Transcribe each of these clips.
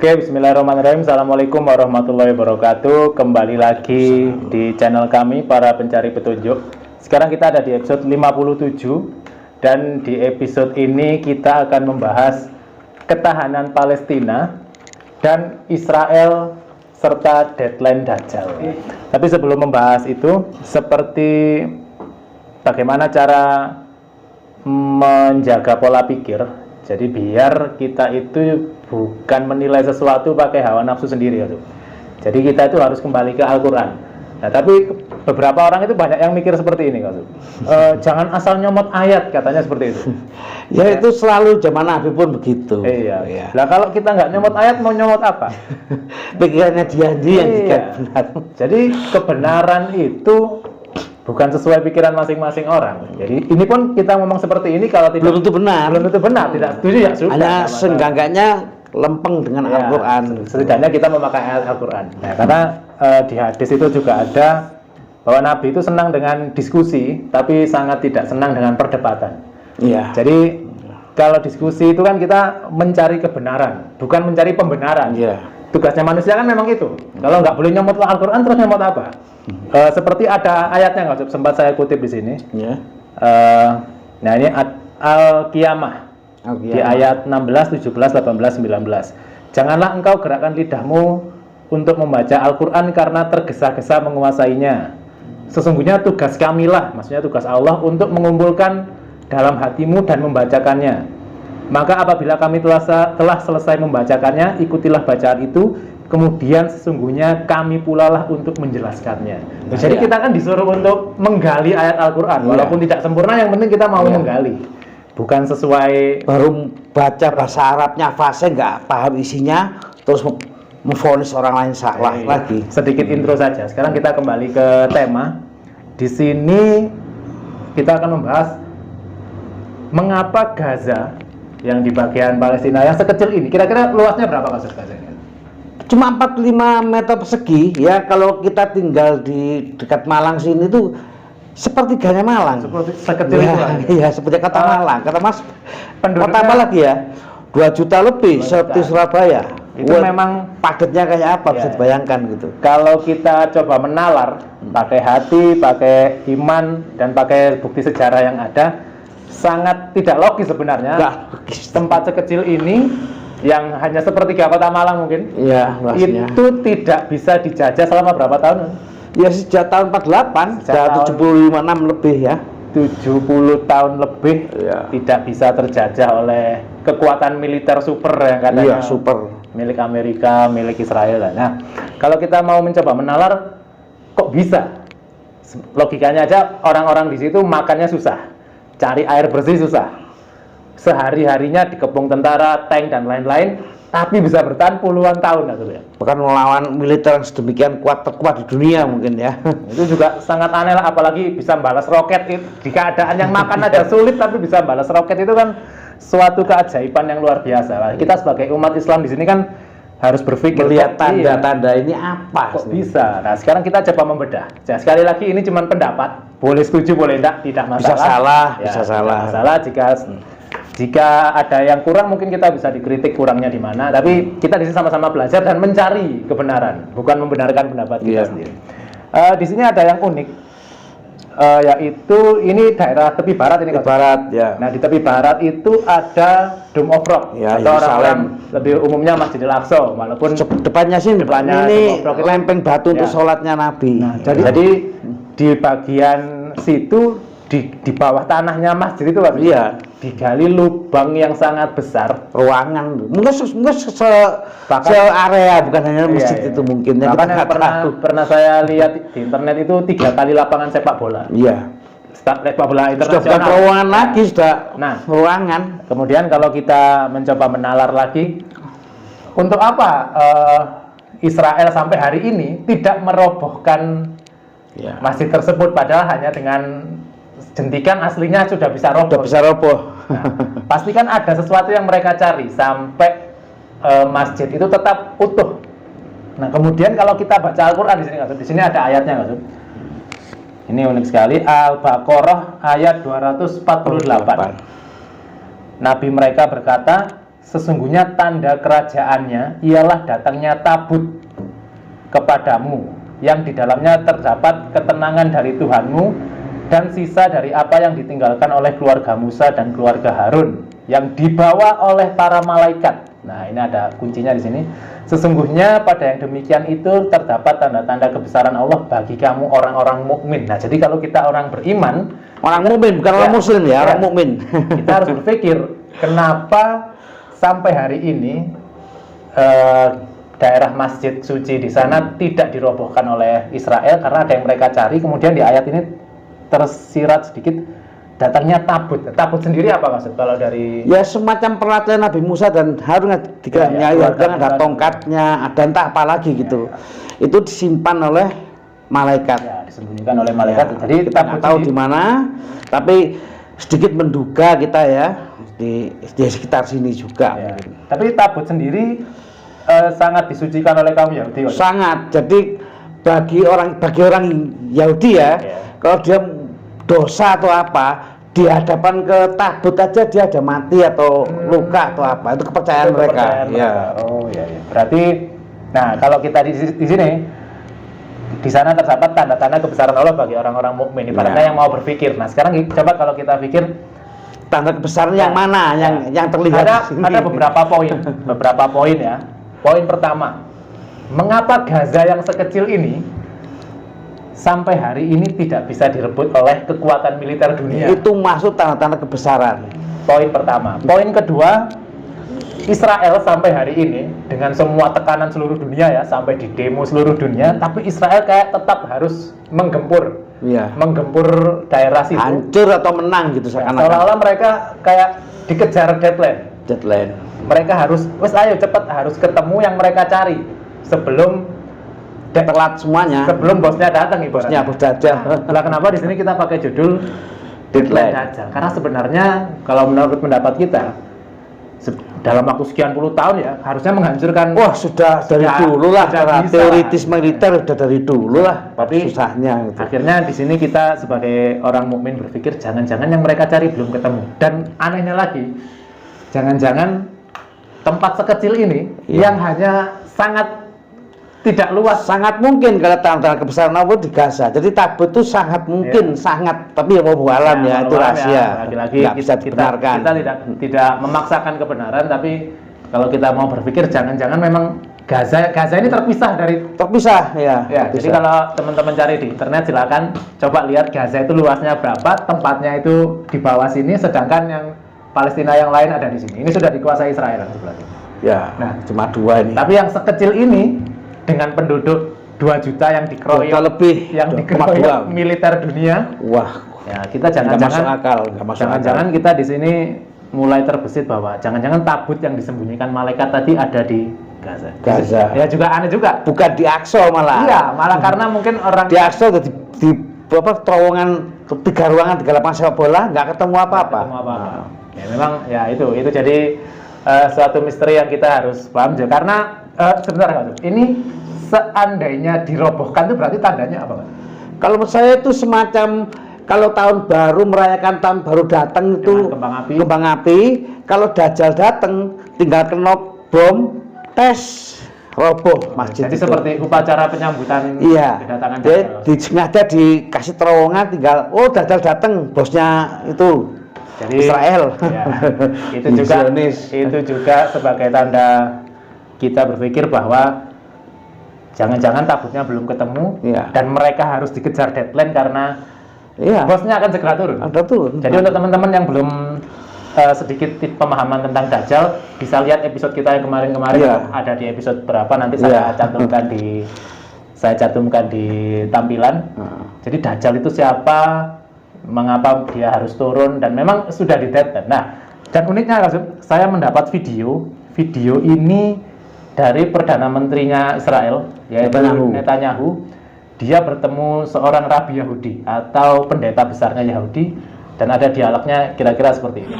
Oke, bismillahirrahmanirrahim. Assalamualaikum warahmatullahi wabarakatuh. Kembali lagi di channel kami, para pencari petunjuk. Sekarang kita ada di episode 57. Dan di episode ini kita akan membahas ketahanan Palestina dan Israel serta deadline Dajjal. Tapi sebelum membahas itu, seperti bagaimana cara menjaga pola pikir. Jadi biar kita itu bukan menilai sesuatu pakai hawa nafsu sendiri ya tuh. Jadi kita itu harus kembali ke Al-Quran. Nah tapi beberapa orang itu banyak yang mikir seperti ini kan. Jangan asal nyomot ayat, katanya seperti itu. Ya itu selalu zaman Nabi pun begitu. Iya. Nah kalau kita nggak nyomot ayat, mau nyomot apa? Pikirannya dia yang benar. Jadi kebenaran itu bukan sesuai pikiran masing-masing orang. Jadi ini pun kita ngomong seperti ini kalau tidak belum tentu benar, tidak setuju ya sudah. Hanya seenggaknya lempeng dengan Al-Quran. Setidaknya kita memakai ayat Al-Quran. Nah, karena di hadis itu juga ada bahwa Nabi itu senang dengan diskusi, tapi sangat tidak senang dengan perdebatan. Iya. Jadi kalau diskusi itu kan kita mencari kebenaran, bukan mencari pembenaran. Iya. Tugasnya manusia kan memang itu. Kalau nggak boleh nyomot Al-Quran, terus nyomot apa? Seperti ada ayatnya nggak, sempat saya kutip di sini. Ya. Nah ini Al-Qiyamah. Di ayat 16, 17, 18, 19. Janganlah engkau gerakkan lidahmu untuk membaca Al-Quran karena tergesa-gesa menguasainya. Sesungguhnya tugas kamilah, maksudnya tugas Allah untuk mengumpulkan dalam hatimu dan membacakannya. Maka apabila kami telah selesai membacakannya, ikutilah bacaan itu, kemudian sesungguhnya kami pula lah untuk menjelaskannya. Nah, jadi kita kan disuruh untuk menggali ayat Al-Quran, walaupun tidak sempurna, yang penting kita mau menggali. Bukan sesuai baru baca bahasa Arabnya fase nggak paham isinya terus memvonis orang lain salah lagi. Sedikit intro saja. Sekarang kita kembali ke tema. Di sini kita akan membahas mengapa Gaza yang di bagian Palestina yang sekecil ini, kira-kira luasnya berapa kasus Gaza ini? Cuma 45 meter persegi ya. Kalau kita tinggal di dekat Malang sini tuh sepertiganya Malang. Seperti sekecil ya, itu. Iya, seperti kota Malang. Kata Mas, kota apa lagi ya? 2 juta lebih seperti Surabaya. Itu memang padatnya kayak apa bisa dibayangkan gitu. Kalau kita coba menalar pakai hati, pakai iman, dan pakai bukti sejarah yang ada, sangat tidak logis sebenarnya. Tempat sekecil ini yang hanya sepertiga kota Malang mungkin, itu tidak bisa dijajah selama berapa tahun? Ya sejak tahun 48, sejak 75-6 lebih ya. 70 tahun lebih tidak bisa terjajah oleh kekuatan militer super yang katanya super milik Amerika, milik Israel. Nah, kalau kita mau mencoba menalar, kok bisa? Logikanya aja, orang-orang di situ makannya susah, cari air bersih susah, sehari-harinya dikepung tentara, tank dan lain-lain, tapi bisa bertahan puluhan tahun ya. Bahkan melawan militer yang sedemikian terkuat di dunia mungkin ya. Itu juga sangat aneh lah, apalagi bisa balas roket di keadaan yang makan aja sulit tapi bisa balas roket, itu kan suatu keajaiban yang luar biasa. Kita sebagai umat Islam di sini kan harus berpikir, melihat tanda-tanda ini apa kok bisa. Nah sekarang kita coba membedah. Nah, sekali lagi ini cuma pendapat, boleh setuju boleh tidak masalah. Bisa salah. Masalah jika ada yang kurang, mungkin kita bisa dikritik kurangnya di mana. Tapi kita di sini sama-sama belajar dan mencari kebenaran, bukan membenarkan pendapat kita sendiri. Di sini ada yang unik, yaitu ini daerah tepi barat ini. Nah di tepi barat itu ada Dome of Rock, atau orang lebih umumnya Masjidil Aqsa, walaupun depannya ini lempeng batu untuk sholatnya Nabi. Nah, jadi di bagian situ di bawah tanahnya masjid itu kan, digali lubang yang sangat besar, ruangan mungkin area bukan hanya masjid itu mungkin. Bahkan pernah saya lihat di internet itu 3 kali lapangan sepak bola. Sepak bola internasional. Sudah bukan ruangan lagi, sudah ruangan. Kemudian kalau kita mencoba menalar lagi, untuk apa Israel sampai hari ini tidak merobohkan masjid tersebut, padahal hanya dengan jentikan aslinya sudah bisa roboh. Nah, pasti kan ada sesuatu yang mereka cari sampai masjid itu tetap utuh. Nah, kemudian kalau kita baca Al-Quran di sini ada ayatnya, Mas. Ini unik sekali, Al-Baqarah ayat 248. Nabi mereka berkata, sesungguhnya tanda kerajaannya ialah datangnya tabut kepadamu, yang di dalamnya terdapat ketenangan dari Tuhanmu dan sisa dari apa yang ditinggalkan oleh keluarga Musa dan keluarga Harun, yang dibawa oleh para malaikat. Nah, ini ada kuncinya di sini. Sesungguhnya pada yang demikian itu terdapat tanda-tanda kebesaran Allah bagi kamu orang-orang mukmin. Nah, jadi kalau kita orang beriman, Orang mukmin, bukan orang muslim ya, orang mukmin. kita harus berpikir, kenapa sampai hari ini daerah Masjid Suci di sana tidak dirobohkan oleh Israel, karena ada yang mereka cari. Kemudian di ayat ini tersirat sedikit datangnya tabut. Tabut sendiri apa maksud kalau dari? Ya semacam perlatian Nabi Musa dan Harun, ada tongkatnya, ada entah apa lagi gitu. Itu disimpan oleh malaikat. Ya, disembunyikan oleh malaikat. Ya, jadi kita nggak tahu di mana, tapi sedikit menduga kita ya di sekitar sini juga. Ya. Tapi tabut sendiri sangat disucikan oleh kaum Yahudi. Sangat. Jadi bagi orang Yahudi ya, kalau dia dosa atau apa, di hadapan ke tabut aja dia ada mati atau luka atau apa, itu kepercayaan mereka. Ya. Oh iya. Berarti, nah kalau kita di sini, di sana terdapat tanda-tanda kebesaran Allah bagi orang-orang mukmin. Ibaratnya yang mau berpikir. Nah sekarang coba kalau kita pikir tanda kebesaran yang mana, yang terlihat. Ada beberapa poin ya. Poin pertama, mengapa Gaza yang sekecil ini sampai hari ini tidak bisa direbut oleh kekuatan militer dunia? Itu masuk tanda-tanda kebesaran. Poin pertama. Poin kedua, Israel sampai hari ini dengan semua tekanan seluruh dunia ya, sampai di demo seluruh dunia, tapi Israel kayak tetap harus menggempur daerah situ. Hancur atau menang gitu seolah-olah mereka kayak dikejar deadline. Mereka harus, ayo cepat, harus ketemu yang mereka cari sebelum telat semuanya. Sebelum bosnya datang ibaratnya. Bos Dajjal. Nah, kenapa di sini kita pakai judul Deadline Dajjal? Karena sebenarnya kalau menurut pendapat kita, dalam waktu sekian puluh tahun ya harusnya menghancurkan. Wah, sudah dari dulu lah. Teoritis militer sudah dari dulu lah. Tapi susahnya. Gitu. Akhirnya di sini kita sebagai orang mukmin berpikir jangan-jangan yang mereka cari belum ketemu. Dan anehnya lagi, jangan-jangan tempat sekecil ini yang hanya sangat tidak luas, sangat mungkin kalau tanda kebesaran Allah di Gaza. Jadi tabut itu sangat mungkin, sangat, tapi ya mau alam ya, itu rahasia. Lagi-lagi kita tidak memaksakan kebenaran, tapi kalau kita mau berpikir jangan-jangan memang Gaza ini terpisah ya. Jadi kalau teman-teman cari di internet silakan coba lihat Gaza itu luasnya berapa, tempatnya itu di bawah sini, sedangkan yang Palestina yang lain ada di sini. Ini sudah dikuasai Israel sebelah sini. Ya, nah cuma dua ini. Tapi yang sekecil ini dengan penduduk 2 juta yang dikeroyok lebih, yang dikeroyok militer dunia. Wah, ya kita jangan-jangan kita di sini mulai terbesit bahwa jangan-jangan tabut yang disembunyikan malaikat tadi ada di Gaza. Ya juga aneh juga. Bukan di Aqsa malah. Iya, malah karena mungkin orang di Aqsa di terowongan 3 ruangan 3 lapangan sepak bola nggak ketemu apa-apa. Ya memang ya itu jadi suatu misteri yang kita harus paham juga. Karena sebentar, ini seandainya dirobohkan itu berarti tandanya apa, Pak? Kalau menurut saya itu semacam kalau tahun baru merayakan tahun baru datang itu kembang api. Kalau Dajjal datang tinggal kena bom, tes roboh masjid. Jadi itu seperti upacara penyambutan kedatangan Dajjal. Sengaja dikasih terowongan tinggal Dajjal datang, bosnya itu. Jadi Israel. Ya, itu juga sebagai tanda kita berpikir bahwa jangan-jangan tabutnya belum ketemu dan mereka harus dikejar deadline karena bosnya akan segera turun. Jadi untuk teman-teman yang belum sedikit pemahaman tentang Dajjal, bisa lihat episode kita yang kemarin-kemarin ada di episode berapa, nanti saya cantumkan di tampilan. Jadi Dajjal itu siapa, mengapa dia harus turun, dan memang sudah di deadline. Nah, dan uniknya saya mendapat video ini dari Perdana Menterinya Israel, yaitu Netanyahu. Dia bertemu seorang rabi Yahudi atau pendeta besarnya Yahudi, dan ada dialognya kira-kira seperti ini.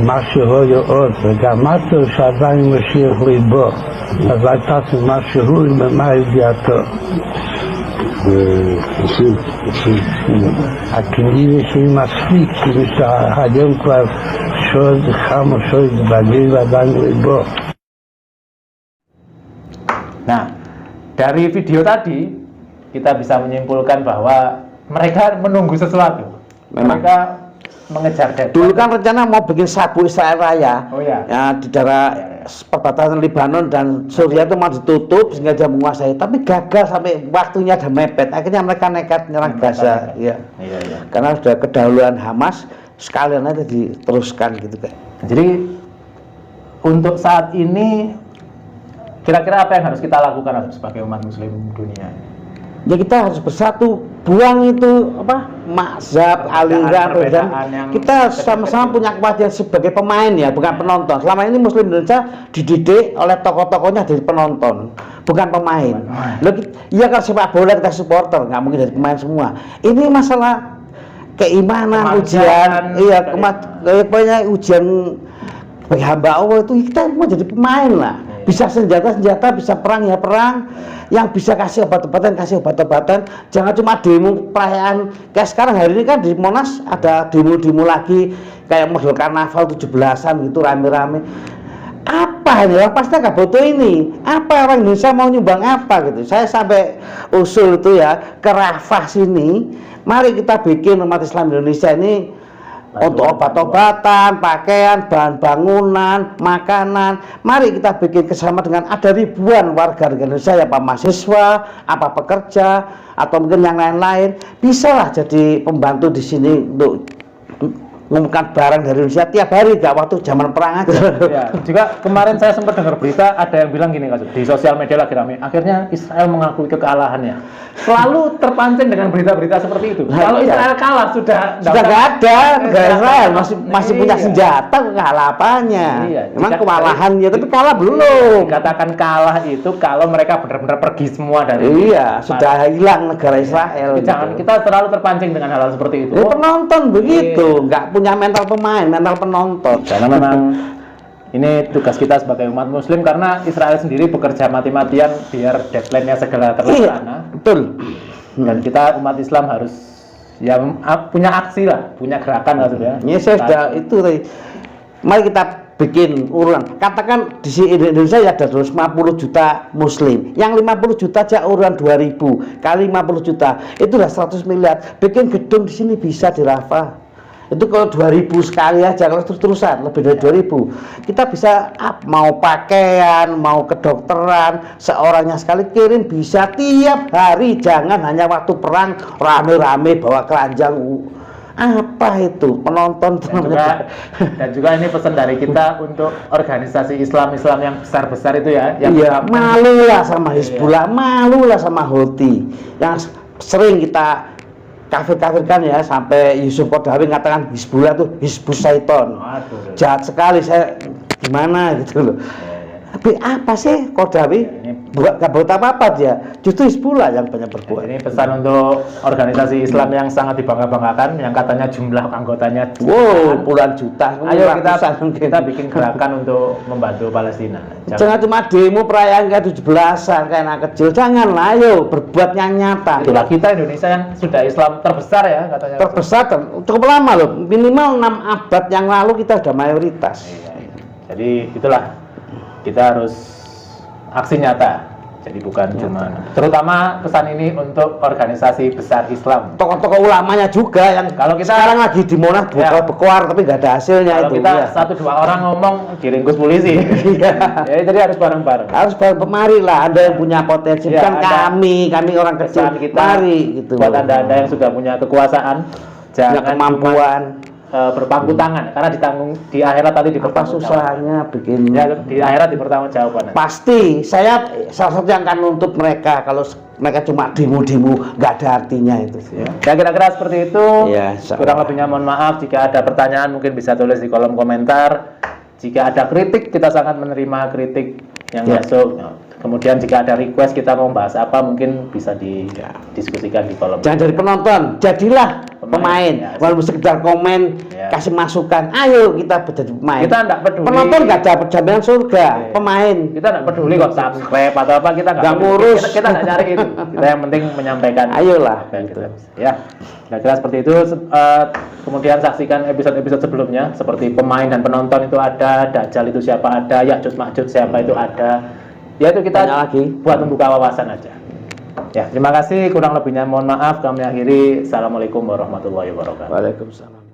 מה שהוא עוד, וגם אותו שעדיין משיח ליבו, אז הייתה מה שהוא ממה ידיעתו. הכנראה שהיא מספיק, שהיום כבר שוד חם או שוד בגיל ועדיין ליבו. Nah, dari video tadi kita bisa menyimpulkan bahwa mereka menunggu sesuatu. Memang. Mereka mengejar deadline. Dulu kan rencana mau bikin sabu Israel Raya, Oh ya. ya di daerah perbatasan Lebanon dan Suriah itu mau ditutup sehingga dia menguasai, tapi gagal sampai waktunya ada mepet. Akhirnya mereka nekat nyerang Gaza, ya. Iya. Karena sudah kedahuluan Hamas, sekalian aja diteruskan gitu kan. Jadi untuk saat ini kira-kira apa yang harus kita lakukan sebagai umat muslim dunia? Ya kita harus bersatu, buang itu apa mazhab, aliran, perbedaan kita sama-sama punya kewajiban sebagai pemain ya, bukan penonton. Selama ini Muslim Indonesia dididik oleh tokoh-tokohnya dari penonton, bukan pemain. Iya kalau sepak bola kita supporter, nggak mungkin dari pemain semua. Ini masalah keimanan, ujian, iya pokoknya ujian bagi hamba Allah itu kita mau jadi pemain lah. Bisa senjata, bisa perang ya perang. Yang bisa kasih obat-obatan, kasih obat-obatan. Jangan cuma demo perayaan. Kayak sekarang hari ini kan di Monas ada demo-demo lagi kayak model karnaval 17-an gitu rame-rame. Apa ini? Pasti nggak butuh ini. Apa orang Indonesia mau nyumbang apa gitu? Saya sampai usul itu ya ke Rafah sini. Mari kita bikin umat Islam Indonesia ini untuk obat-obatan, pakaian, bahan bangunan, makanan. Mari kita bikin kerjasama dengan ada ribuan warga Indonesia ya, Pak mahasiswa, apa pekerja, atau mungkin yang lain-lain. Bisa lah jadi pembantu di sini untuk mengumumkan barang dari Indonesia tiap hari, gak waktu zaman perang aja. Ya, juga kemarin saya sempat dengar berita ada yang bilang gini Kak, di sosial media lagi ramai. Akhirnya Israel mengakui kekalahannya. Selalu terpancing dengan berita-berita seperti itu. Kalau Israel kalah sudah nggak ada negara Israel masih punya senjata, kalah apanya? Memang kewalahannya, tapi kalah belum. Dikatakan kalah itu kalau mereka benar-benar pergi semua dari. Iya, sudah hilang negara Israel. Jangan kita terlalu terpancing dengan hal-hal seperti itu. Penonton begitu, nggak punya mental pemain, mental penonton. Karena memang ini tugas kita sebagai umat muslim, karena Israel sendiri bekerja mati-matian biar deadline-nya segera terlaksana. Betul. Dan kita umat Islam harus ya punya aksi lah, punya gerakan lah sudah. Ya saya sudah itu tadi. Mari kita bikin urutan. Katakan di Indonesia ya ada 250 juta muslim. Yang 50 juta aja urutan 2000 kali 50 juta. Itu udah 100 miliar. Bikin gedung di sini bisa di Rafah. Itu kalau 2000 sekali aja, kalau terus-terusan lebih dari 2000 kita bisa mau pakaian, mau kedokteran, seorangnya sekali kirim bisa tiap hari. Jangan hanya waktu perang rame-rame bawa keranjang. Apa itu penonton dan juga ini pesan dari kita untuk organisasi Islam yang besar-besar itu ya, yang malulah sama Hizbullah, malulah sama Houthi yang sering kita kafir-kafirkan ya, sampai Yusuf Qaradawi mengatakan Hizbullah itu Hizbus Syaiton. Jahat sekali, saya gimana gitu loh. Tapi apa sih Qaradawi? Gak buat apa-apa dia, justru Hizbullah yang banyak berbuat. Ini pesan untuk organisasi Islam yang sangat dibangga-banggakan, yang katanya jumlah anggotanya puluhan juta. Ayo kita bikin gerakan untuk membantu Palestina. Jangan cuma demo perayaan kayak 17-an kayak anak kecil. Jangan, ayo berbuat yang nyata. Itulah kita Indonesia yang sudah Islam terbesar ya katanya. Terbesar, cukup lama loh, minimal 6 abad yang lalu kita sudah mayoritas. Jadi itulah, kita harus aksi nyata. Jadi bukan cuma, terutama pesan ini untuk organisasi besar Islam. Tokoh-tokoh ulamanya juga yang kalau kita sekarang lagi di Monas bekuar tapi nggak ada hasilnya. Kalau itu kita satu dua orang ngomong diringkus polisi. Jadi harus bareng-bareng. Harus mari lah, Anda yang punya potensi, bukan kami orang kecil. Kita, mari gitu. Buat Anda yang sudah punya kekuasaan, punya kemampuan, berpangku tangan karena ditanggung di akhirat tadi Apa dipertanggungjawabkan. susahnya bikin? Ya, di akhirat dipertanggungjawabkan. Pasti saya salah satu yang akan nuntut mereka kalau mereka cuma demo-demo nggak ada artinya itu. Ya kira-kira seperti itu. Ya, insya Kurang Allah. lebihnya mohon maaf. Jika ada pertanyaan mungkin bisa tulis di kolom komentar. Jika ada kritik kita sangat menerima kritik yang Ya. masuk. Kemudian jika ada request kita mau bahas apa mungkin bisa didiskusikan di kolom. Jangan jadi penonton, jadilah pemain. Ya, Walaupun sekedar komen, Ya. kasih masukan. Ayo kita jadi pemain. Kita enggak peduli. Penonton nggak dapat jaminan surga, Iya. pemain. Kita nggak peduli kok subscribe atau apa, kita Nggak peduli. ngurus. Kita nggak cari itu. Kita yang penting menyampaikan. Ayolah, apa yang gitu. kita bisa. Ya, kira-kira seperti itu. Kemudian saksikan episode-episode sebelumnya seperti pemain dan penonton itu ada, Dajjal itu siapa ada, Ya'juj Ma'juj siapa itu ada. Ya itu kita Banyak lagi. buat membuka wawasan aja. Ya, terima kasih. Kurang lebihnya mohon maaf. Kami akhiri. Assalamualaikum warahmatullahi wabarakatuh. Waalaikumsalam.